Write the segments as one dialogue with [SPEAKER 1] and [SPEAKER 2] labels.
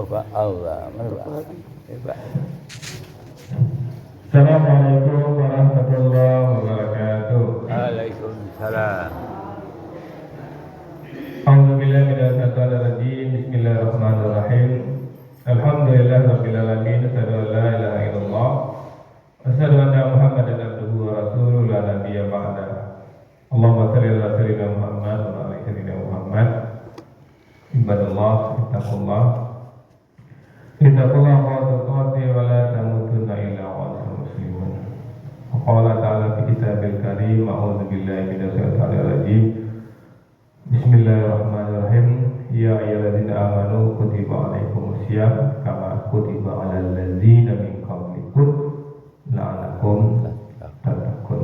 [SPEAKER 1] Pak Allah. Pak.
[SPEAKER 2] Assalamualaikum warahmatullahi wabarakatuh.
[SPEAKER 1] Waalaikumsalam.
[SPEAKER 2] Alhamdulillah minasyaithanir rajim. Bismillahirrahmanirrahim. Alhamdulillahirabbil alamin. Asyhadu an la ilaha illallah. Asyhadu anna Muhammadan abduhu wa rasuluhu la nabiyya ba'da. Allahumma shalli ala sayyidina Muhammad wa ala sayyidina Muhammad. Ibadallah, ittaqullah. Ittaqullah wa tuqati wa la tamutunna illa wa antum muslimun. Qala ta'ala fi kitabil karim, a'udzu billahi minasyaitonir rajim. Bismillahirrahmanirrahim. Ya ayyuhalladzina amanu kutiba alaikumusiyam kama kutiba alal ladzina min qablikum la'allakum tattaqun.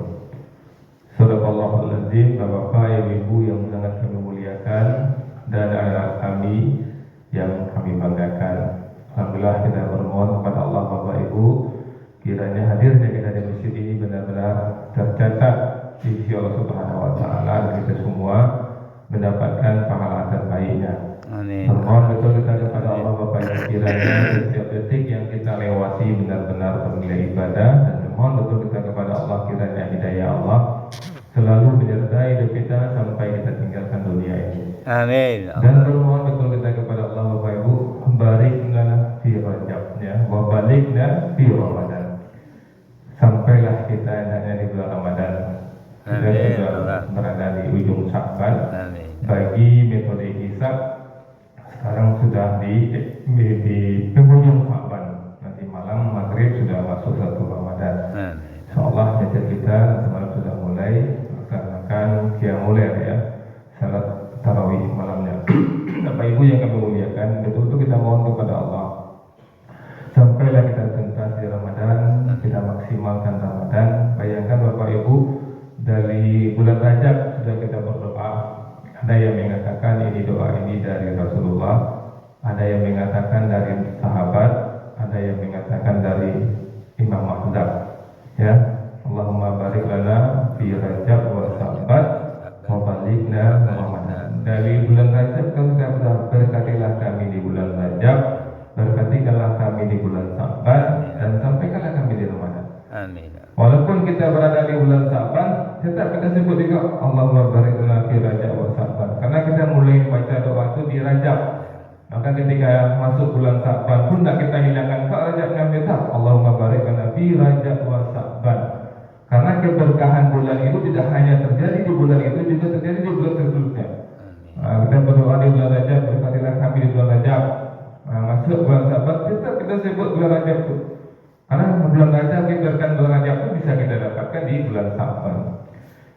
[SPEAKER 2] Sadaqallahul azim. Bapak-bapak, ibu yang sangat kami muliakan dan anak-anak kami yang kami banggakan. Alhamdulillah kita bermohon kepada Allah Bapak Ibu, kiranya hadirnya kita di masjid ini benar-benar tercatat di sisi Allah Subhanahu wa taala dan kita semua mendapatkan pahala terbaiknya.
[SPEAKER 1] Amin.
[SPEAKER 2] Mohon betul kita kepada Allah Bapak Ibu, kiranya setiap detik yang kita lewati benar-benar bernilai ibadah, dan mohon betul kita kepada Allah kiranya hidayah Allah selalu menyertai hidup kita sampai kita tinggalkan dunia ini.
[SPEAKER 1] Amin.
[SPEAKER 2] Dan bermohon betul kita kepada Allah Bapak Ibu, barikna fi Rajab ya, wa balikna fi Ramadan. Sampailah kita hendaknya di bulan Ramadan. Kita sudah berada di ujung Sya'ban. Bagi metode hisab sekarang sudah di penghujung Sya'ban. Nanti malam maghrib sudah masuk satu Ramadan. Insyaallah metode kita semalam sudah mulai melaksanakan qiyamul lail ya, salat tarawih malamnya. Bapak Ibu yang kami muliakan, betul-betul kita mohon kepada Allah sampailah kita tuntas di Ramadan, kita maksimalkan Ramadan. Bayangkan Bapak Ibu, dari bulan Rajab sudah kita berdoa. Ada yang mengatakan ini doa ini dari Rasulullah, ada yang mengatakan dari sahabat, ada yang mengatakan dari Imam Mahdzab. Ya, Allahumma barik lana fi Rajab wa Sya'ban wa balikna Ramadan. Dari bulan Rajab kita berkatilah kami di bulan Rajab, berkatilah kami di bulan Sya'ban, dan sampaikanlah kami di Ramadan.
[SPEAKER 1] Amin.
[SPEAKER 2] Walaupun kita berada di bulan Sya'ban, tetap kita sebut juga Allahumma barik lana fi Rajab wa Sya'ban, karena kita mulai baca doa itu di Rajab. Maka ketika masuk bulan Sya'ban pun tidak kita hilangkan ke Rajab yang kita Allahumma barik lana fi Rajab wa Sya'ban. Karena keberkahan bulan itu tidak hanya terjadi di bulan itu, juga terjadi di bulan sebelumnya. Kita berdoa di bulan Rajab, berkatilah kami di bulan Rajab. Masuk bulan Sya'ban, kita sebut bulan Rajab itu. Karena bulan Rajab, berkat bulan Rajab itu bisa kita dapatkan di bulan Sya'ban.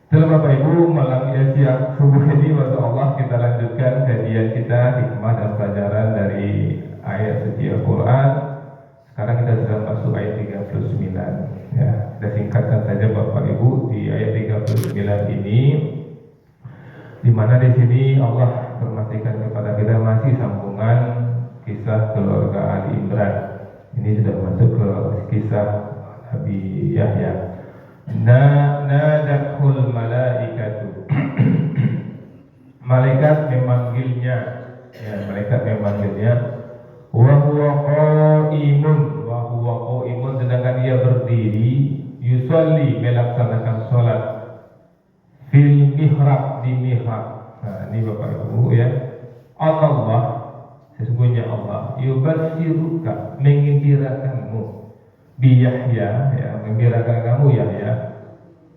[SPEAKER 2] Dalam Bapak Ibu, malam siang subuh ini, Masya Allah, kita lanjutkan kajian kita, hikmah dan pelajaran dari ayat suci Al-Quran. Sekarang kita sudah masuk ayat 39. Ya, kita singkatkan saja Bapak Ibu di ayat 39 ini, di mana di sini Allah memastikan kepada kita masih sambungan kisah keluarga Ali Imran. Ini sudah masuk ke kisah Nabi Yahya. Nadakhul malaikatu. Malaikat memanggilnya. Ya, malaikat memanggilnya. Wa huwa qaimun, sedangkan dia berdiri, yusalli, melaksanakan salat fil mihrab, di mihrab. Nah, ini Bapak Ibu ya. Allah, sesungguhnya Allah, yubassiruka, menggembirakanmu, bi Yahya, ya, menggembirakan kamu Yahya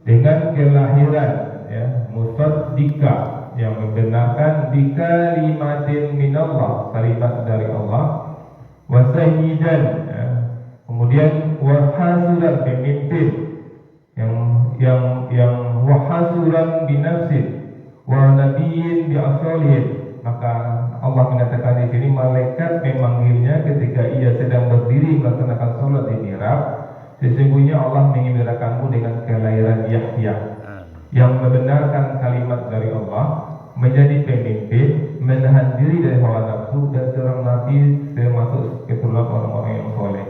[SPEAKER 2] dengan kelahiran, ya, musaddiqa, yang membenarkan bi kalimatin minallah, kalimat dari Allah, wa sayyidan, ya, kemudian wa hasuran, pemimpin yang wa hasuran bi nafsin wa nabiyyin bi asalihin. Maka Allah menyatakan di sini malaikat memanggilnya ketika ia sedang berdiri melaksanakan sholat di mihrab. Sesungguhnya Allah menggembirakanmu dengan kelahiran Yahya yang membenarkan kalimat dari Allah, menjadi pemimpin, menahan diri dari hawa nafsu, dan seorang nabi termasuk keturunan orang-orang yang soleh.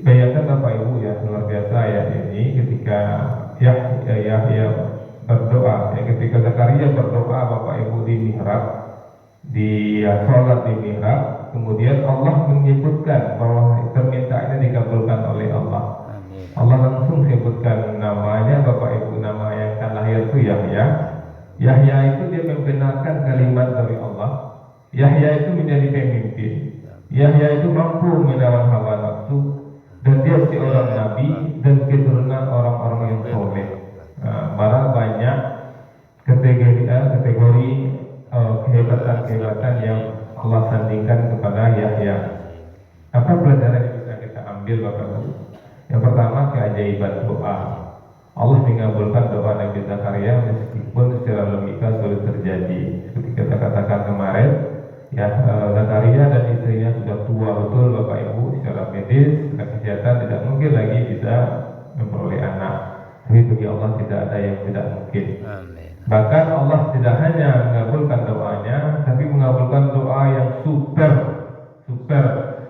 [SPEAKER 2] Bayangkan Bapak Ibu ya, luar biasa ya ini ketika Yahya berdoa, ya, ketika Zakaria berdoa Bapak Ibu di mihrab, di sholat di mihrab, kemudian Allah menyebutkan bahwa permintaannya dikabulkan oleh Allah.
[SPEAKER 1] Amin.
[SPEAKER 2] Allah langsung sebutkan namanya, Bapak Ibu, nama yang akan lahir itu Yahya. Yahya itu dia membenarkan kalimat dari Allah. Yahya itu menjadi pemimpin. Yahya itu mampu menawan hawa nafsu, dan dia seorang nabi dan keturunan orang-orang yang soleh. Malah banyak kategori kehebatan-kehebatan yang Allah sandingkan kepada Yahya. Apa pelajaran yang bisa kita ambil, Bapak Ibu? Yang pertama, keajaiban doa. Allah mengabulkan doa Nabi Zakaria meskipun secara logika sulit terjadi. Seperti kita katakan kemarin, ya, Zakaria dan istrinya sudah tua betul, Bapak Ibu, secara medis, secara kesehatan tidak mungkin lagi bisa memperoleh anak. Tapi bagi Allah tidak ada yang tidak mungkin.
[SPEAKER 1] Amin.
[SPEAKER 2] Bahkan Allah tidak hanya mengabulkan doanya, tapi mengabulkan doa yang super.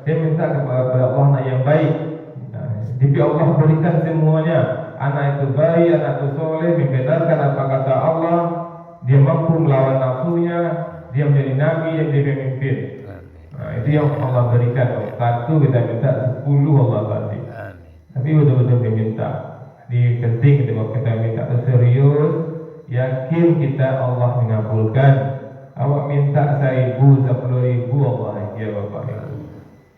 [SPEAKER 2] Dia minta kepada Allah anak yang baik. Jadi Allah berikan semuanya. Anak itu baik, anak itu soleh, membenarkan apa kata Allah. Dia mampu melawan nafsunya. Dia menjadi nabi, dia menjadi pemimpin. Itu yang Allah berikan. Satu kita minta, 10 Allah kasih. Tapi betul-betul diminta. Jadi penting kita minta itu serius. Yakin kita Allah mengabulkan. Awak minta 1.000, 10.000, Allah ya Bapak Ibu.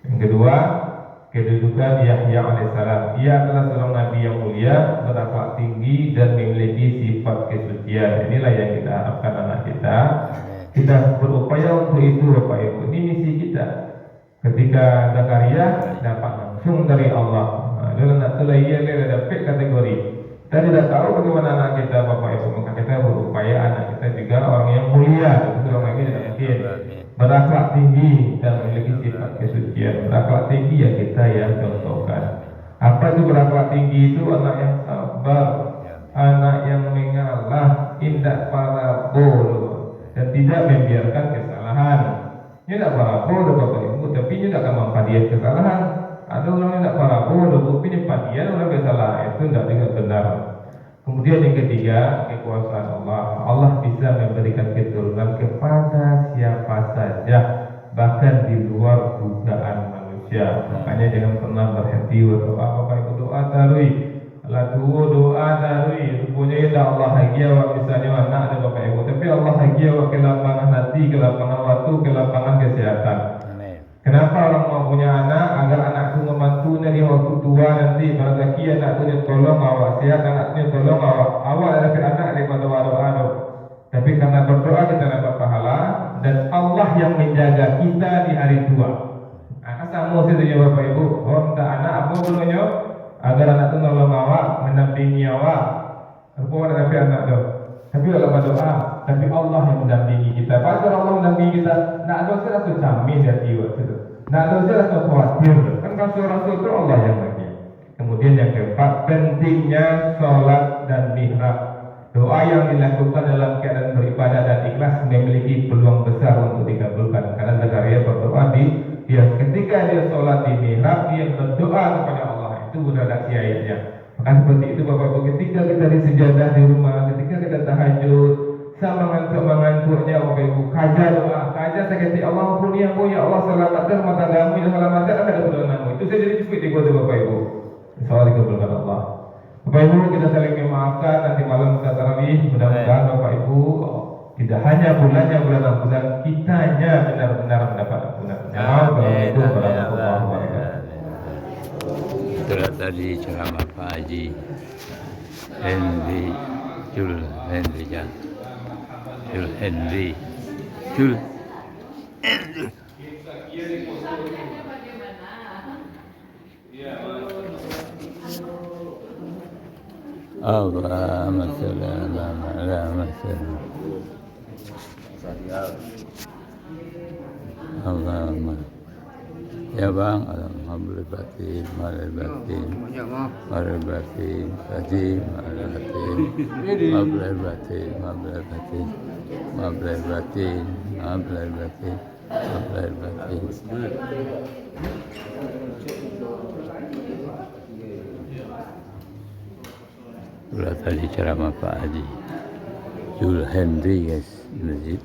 [SPEAKER 2] Yang kedua, kedudukan Yahya alaihissalam. Ia adalah seorang nabi yang mulia, berakhlak tinggi dan memiliki sifat kesucian. Inilah yang kita harapkan anak kita. Kita berupaya untuk itu, Bapak Ibu. Ini misi kita. Ketika Zakaria dapat langsung dari Allah. Lalu nak tulai dia dapat kategori. Kita tidak tahu bagaimana anak kita, Bapak Ibu. Maka kita berupaya anak kita juga orang yang mulia. Itu orang lagi tidak mungkin. Berakhlak tinggi dan memiliki sifat kesucian. Berakhlak tinggi ya kita yang contohkan. Apa itu berakhlak tinggi? Itu anak yang sabar, anak yang mengalah, indah parabol, dan tidak membiarkan kesalahan. Ini tidak parabol, Bapak Ibu, tapi ini tidak akan mempadian kesalahan. Ada orang yang tidak parabol, tapi padian orang bersalah. Itu tidak juga benar. Kemudian yang ketiga, kekuasaan Allah. Allah bisa memberikan keturunan kepada siapa saja, bahkan di luar dugaan manusia. Makanya jangan pernah berhenti berdoa. Bapak Ibu doa tarui, doa tarui. Rupanya tidak Allah hagia wa misalnya anak ada Bapak Ibu, tapi Allah hagia wa kelapangan hati, kelapangan waktu, kelapangan kesehatan. Kenapa orang mau punya anak? Agar anak itu membantunya di waktu tua nanti. Rezeki anak itu dia tolong awak, sehat anak itu tolong awak dapat anak daripada doa. Tapi karena berdoa kita dapat pahala, dan Allah yang menjaga kita di hari tua. Sama saja Bapak Ibu. Minta anak apa dulunya? Agar anak itu nolong awak, mendampingi awak. Rupa dapat anak itu. Tapi kalau berdoa, tapi Allah yang mendampingi kita. Kalau Allah mendampingi kita, nak dosa rasa camin dan jiwa itu. Nak dosa rasa khawatir. Kan rasul-rasul itu Allah yang bagi. Kemudian yang keempat, pentingnya sholat dan mihrab. Doa yang dilakukan dalam keadaan beribadah dan ikhlas memiliki peluang besar untuk dikabulkan. Karena Zakaria berdoa ketika dia sholat di mihrab, dia berdoa kepada Allah. Itu redaksi ayatnya. Maka seperti itu Bapak Ibu, ketika kita di sejadah di rumah, ketika kita tahajud, sama ngantuk-ngantuknya Bapak Ibu, kaja doa, kaja sakiti Allah ampuni aku, ya Allah selamatkan rumah tanggamu, ya selamatkan ada keturunanmu. Itu saja jadi cukup dibuat Bapak Ibu. Insyaallah dikabulkan Allah. Bapak Ibu, kita saling memaafkan. Nanti malam kita tarawih. Mudah-mudahan Bapak Ibu tidak hanya bulannya bulan kitanya benar-benar mendapat ampunan. Assalamualaikum warahmatullahi wabarakatuh.
[SPEAKER 1] Itulah tadi ceramah Pak Haji Henry Jul Henry. Allahumma shalli ala Muhammad. Allahumma ya bang, alhamdulillah batin, malal batin, malal batin, batin, malal batin, malal batin, malal batin, malal batin, malal batin, malal batin. Itulah tadi ceramah Pak Haji Jul Henry guys, Masjid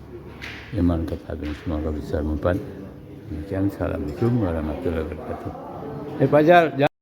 [SPEAKER 1] Iman Kota Agung, semoga bisa mempan Demikian, Assalamualaikum warahmatullahi wabarakatuh. Pak Jal,